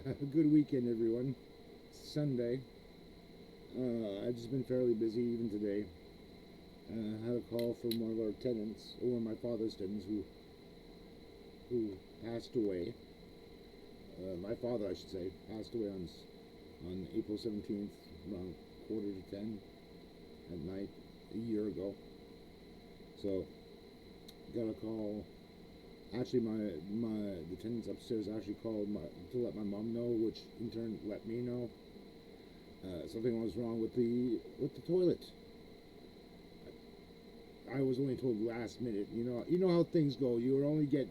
Good weekend, everyone. Sunday. I've just been fairly busy even today. Had a call from one of our tenants, or my father's tenants, who passed away. My father, I should say, passed away on April 17th, around quarter to 10 at night a year ago. So, got a call. Actually, the tenants upstairs actually called to let my mom know, which in turn let me know something was wrong with the toilet. I was only told last minute. You know how things go. You only get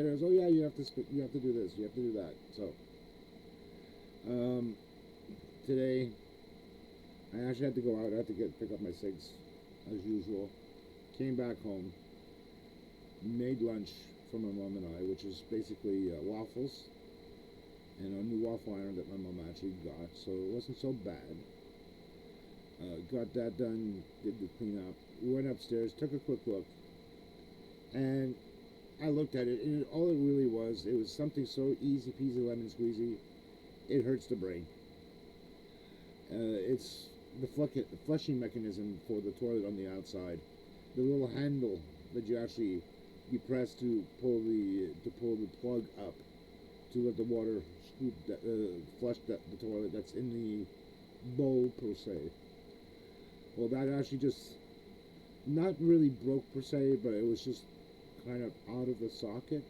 as, oh yeah, you have to do this, you have to do that. So um, today I actually had to go out. I had to pick up my cigs as usual. Came back home, made lunch for my mom and I, which is basically waffles and a new waffle iron that my mom actually got, so it wasn't so bad. Got that done, did the cleanup, went upstairs, took a quick look, and I looked at it, and all it really was, it was something so easy peasy lemon squeezy, it hurts the brain. It's the flushing mechanism for the toilet on the outside, the little handle that you press to pull the plug up to let the water flush the toilet that's in the bowl per se. Well, that actually just not really broke per se, but it was just kind of out of the socket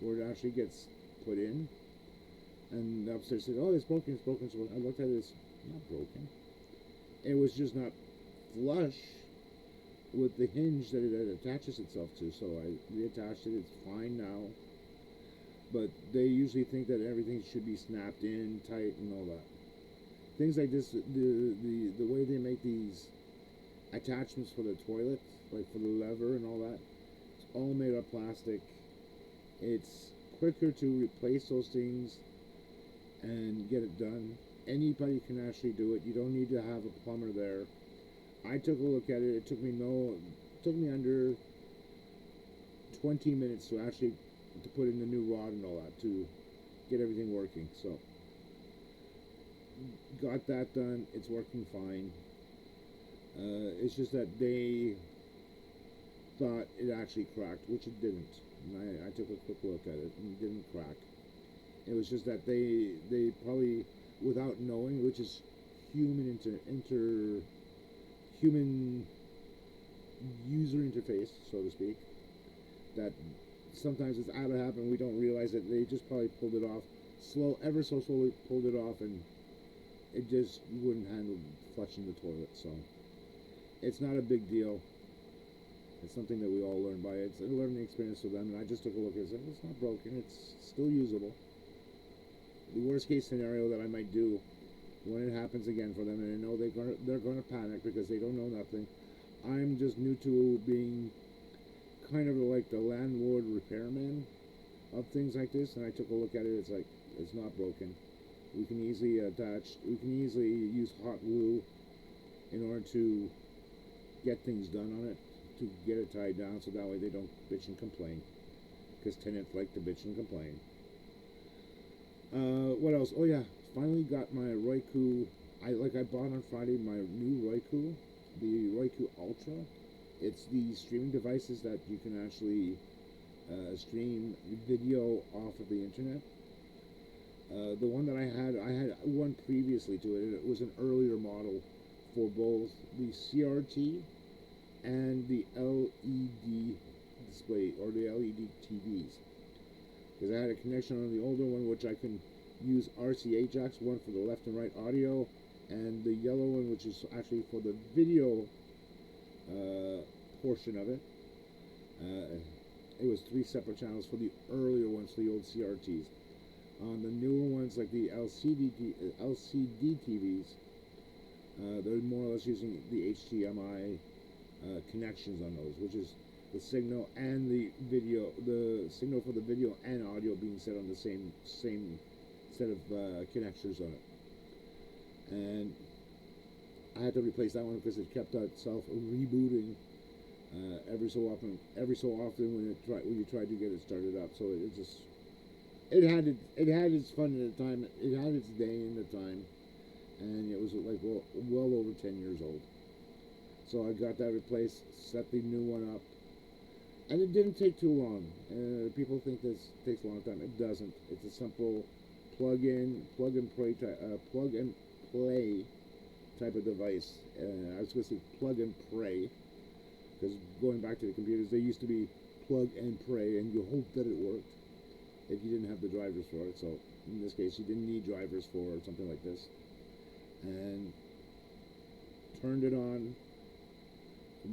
where it actually gets put in. And the upstairs said, "Oh, it's broken, it's broken." So I looked at it, it's not broken. It was just not flush with the hinge that it attaches itself to. So I reattached it. It's fine now. But they usually think that everything should be snapped in tight and all that. Things like this, the way they make these attachments for the toilet, like for the lever and all that, it's all made of plastic. It's quicker to replace those things and get it done. Anybody can actually do it. You don't need to have a plumber there. I took a look at it. It took me under 20 minutes to put in the new rod and all that to get everything working. So got that done. It's working fine. It's just that they thought it actually cracked, which it didn't. And I took a quick look at it, and it didn't crack. It was just that they probably, without knowing, which is human human user interface, so to speak, that sometimes it's apt to happen. We don't realize it. They just probably pulled it off, ever so slowly pulled it off, and it just wouldn't handle flushing the toilet. So it's not a big deal. It's something that we all learn by. It's a learning experience for them, and I just took a look and said, it's not broken. It's still usable. The worst case scenario that I might do when it happens again for them, and I know they're going to panic because they don't know nothing. I'm just new to being kind of like the landlord repairman of things like this, and I took a look at it. It's like, it's not broken. We can easily use hot glue in order to get things done on it, to get it tied down, so that way they don't bitch and complain, because tenants like to bitch and complain. What else? Oh yeah, finally got my Roku. I bought on Friday my new Roku, the Roku Ultra. It's the streaming devices that you can actually stream video off of the internet. The one that I had one previously to it. It was an earlier model for both the CRT and the LED display, or the LED TVs. Because I had a connection on the older one, which I can use RCA jacks, one for the left and right audio, and the yellow one, which is actually for the video portion of it. It was 3 separate channels for the earlier ones, for the old CRTs. On the newer ones, like the LCD TVs, they're more or less using the HDMI connections on those, which is the signal and the signal for the video and audio being set on the same set of connectors on it. And I had to replace that one because it kept itself rebooting every so often when you tried to get it started up. So it just it had its fun at the time. It had its day in the time, and it was like well over 10 years old. So I got that replaced, set the new one up, and it didn't take too long. People think this takes a long time. It doesn't. It's a simple plug and play type of device. I was going to say plug and pray, because going back to the computers, they used to be plug and pray, and you hope that it worked if you didn't have the drivers for it. So in this case, you didn't need drivers for something like this, and turned it on.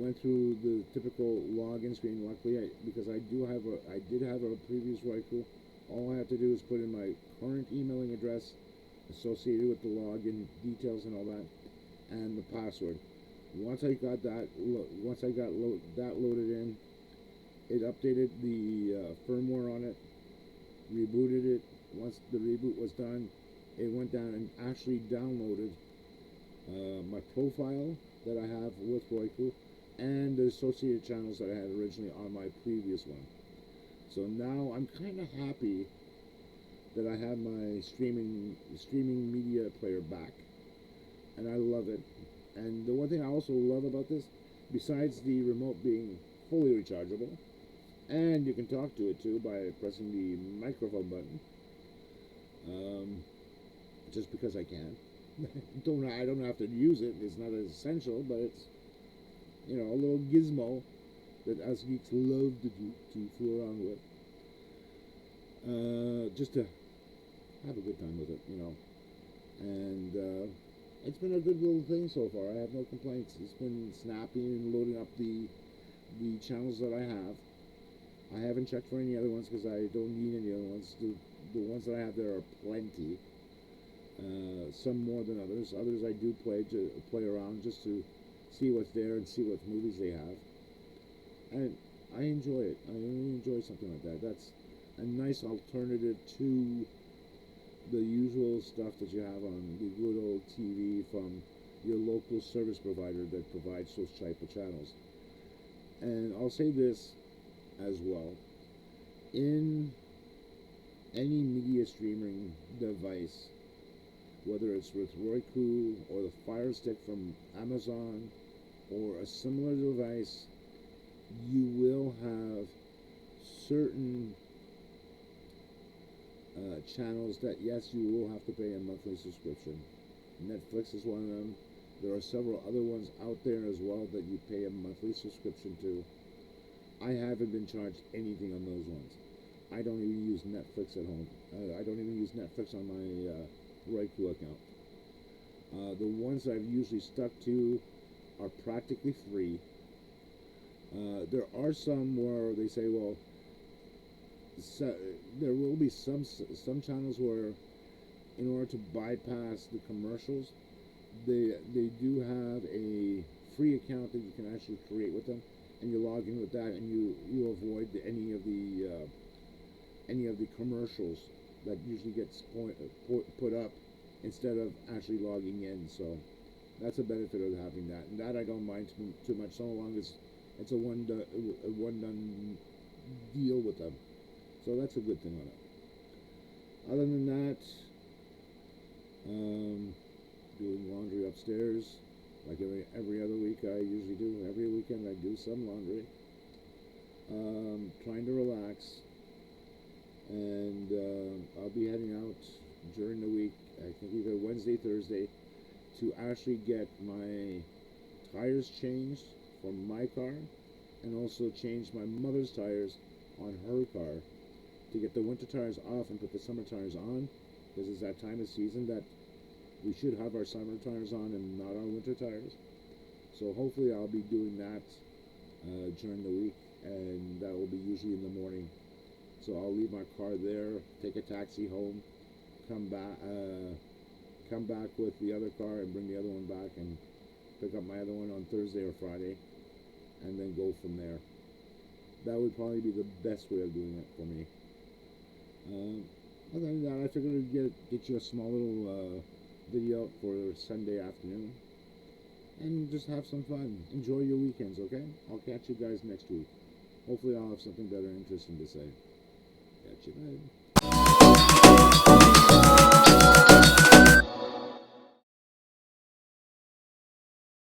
Went through the typical login screen. Luckily, because I did have a previous Roku. All I have to do is put in my current emailing address associated with the login details and all that, and the password. Once I got that that loaded in, it updated the firmware on it, rebooted it. Once the reboot was done, it went down and actually downloaded my profile that I have with Roku and the associated channels that I had originally on my previous one. So now I'm kind of happy that I have my streaming media player back, and I love it. And the one thing I also love about this, besides the remote being fully rechargeable, and you can talk to it too by pressing the microphone button, just because I can. I don't have to use it. It's not as essential, but it's, you know, a little gizmo that us geeks love to fool around with, just to have a good time with it, you know. And it's been a good little thing so far. I have no complaints. It's been snappy and loading up the channels that I have. I haven't checked for any other ones because I don't need any other ones. The ones that I have there are plenty. Some more than others. Others I do play around just to see what's there and see what movies they have. And I enjoy it. I really enjoy something like that. That's a nice alternative to the usual stuff that you have on the good old TV from your local service provider that provides those type of channels. And I'll say this as well. In any media streaming device, whether it's with Roku or the Fire Stick from Amazon or a similar device, you will have certain channels that, yes, you will have to pay a monthly subscription. Netflix is one of them. There are several other ones out there as well that you pay a monthly subscription to. I haven't been charged anything on those ones. I don't even use Netflix at home. I don't even use Netflix on my Roku account. The ones I've usually stuck to are practically free. There are some where they say, well, so there will be some channels where, in order to bypass the commercials, they do have a free account that you can actually create with them, and you log in with that, and you avoid any of the commercials that usually gets put up instead of actually logging in. So that's a benefit of having that, and that I don't mind too much, so long as it's a one done deal with them. So that's a good thing on it. Other than that, doing laundry upstairs like every other week. I usually do. Every weekend I do some laundry. Trying to relax, and I'll be heading out during the week. I think either Wednesday, Thursday, to actually get my tires changed for my car, and also change my mother's tires on her car, to get the winter tires off and put the summer tires on, because it's that time of season that we should have our summer tires on and not our winter tires. So hopefully I'll be doing that during the week, and that will be usually in the morning. So I'll leave my car there, take a taxi home, come back with the other car and bring the other one back, and pick up my other one on Thursday or Friday, and then go from there. That would probably be the best way of doing it for me. Other than that, I figured I'd get you a small little video for Sunday afternoon, and just have some fun. Enjoy your weekends, okay? I'll catch you guys next week. Hopefully I'll have something better interesting to say. Catch you later.